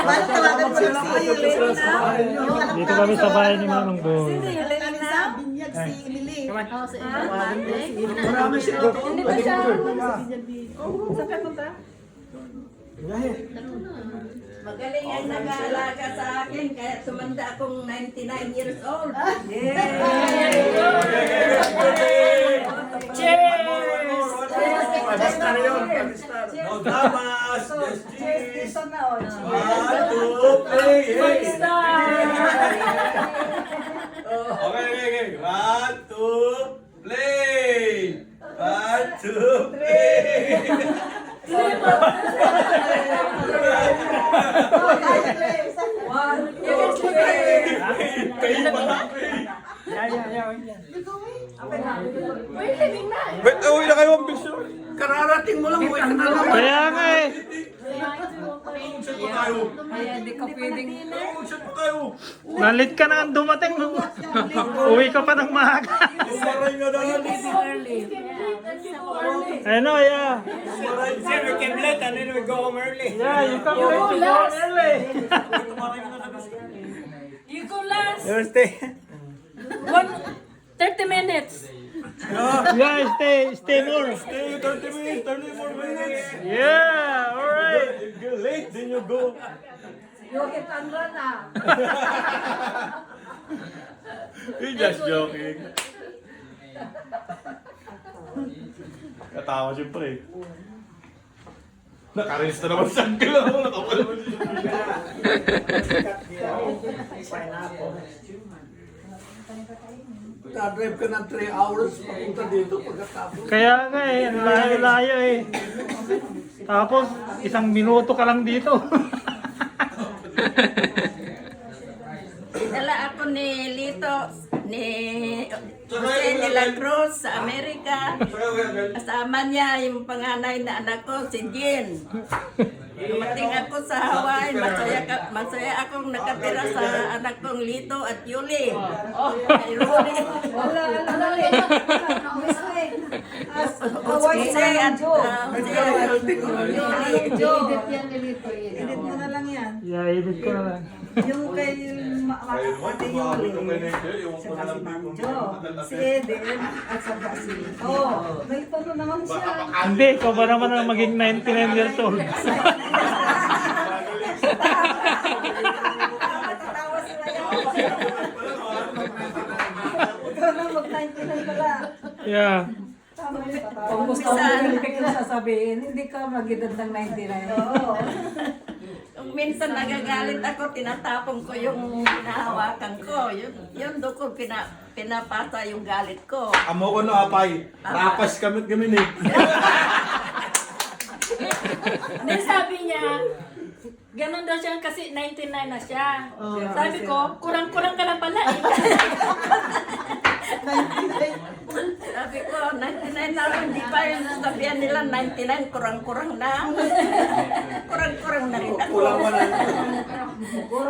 Paano tawagan mo lang si Yelena? Dito kami sa bahay ni Manong Boy. Si Yelena sa Binyag, si Emily. Marami siya. Hindi ba siya? Saan ka punta? Magaling ang nag-aalaga sa akin, kaya tumanda akong 99 years old. No dramas. Just cheese. Ito na o. One, two, play. Okay. One, two, play. One, two, play. Wait, uwi na kayo ang bisyo. Kararating mo lang, uwi ka na lang. Kaya nga eh. Saan pa tayo? Kaya hindi ka pwedeng... Saan pa tayo? Nalit ka na ang dumating. Uwi ka pa ng maaga. Umaray nga dahil. Ano, yeah. Sir, we came late and then we go home early. Yeah, you come late to go early. You go last. You stay. 30 minutes. Yeah, stay more. Stay 30 minutes, 34 minutes. Yeah, alright. If you're late, then you go. You hit and run ah. You're just joking. Katawa siyempre. Nakaris na naman sa angkla. Nakapala mo siya. Drive ka ng 3 hours papunta dito pagkatapos. Kaya nga eh, ang layo-layo eh. Tapos, 1 minuto ka lang dito. Dala ako ni Lito, ni Jose de la Cruz sa Amerika. Kasama niya yung panganay na anak ko, si Jean. Dumating ako sa Hawaii, masaya akong nakatira sa anak kong Lito at Yuli. Ay, Rudy. Jose at Yuli. Edit mo na lang yan. Yeah, edit ko na lang. Yung kay Ate Yuli. Saka si Manjo. Si Eden. At saka si... Oh, may tono naman siya. Hindi, ikaw ba naman ang maging 99 years old? Tatawa sila yan. Ikaw na mag-99 pala. Yeah. Kung gusto mo yung sasabihin, hindi ka mag-edad ng 99. Oo. Kung minsan nagagalit ako, tinatapon ko yung hinahawakan ko. Yun doon ko pinapasa yung galit ko. Amo ko na apay. Rapas kami ni. Then sabi niya, ganun daw siya kasi 99 na siya. Sabi ko, kurang-kurang ka lang pala eh. Sabi ko, 99 na lang, hindi pa yung sabihan nila 99, kurang-kurang na. Kurang-kurang na rin ako. Kulang 100.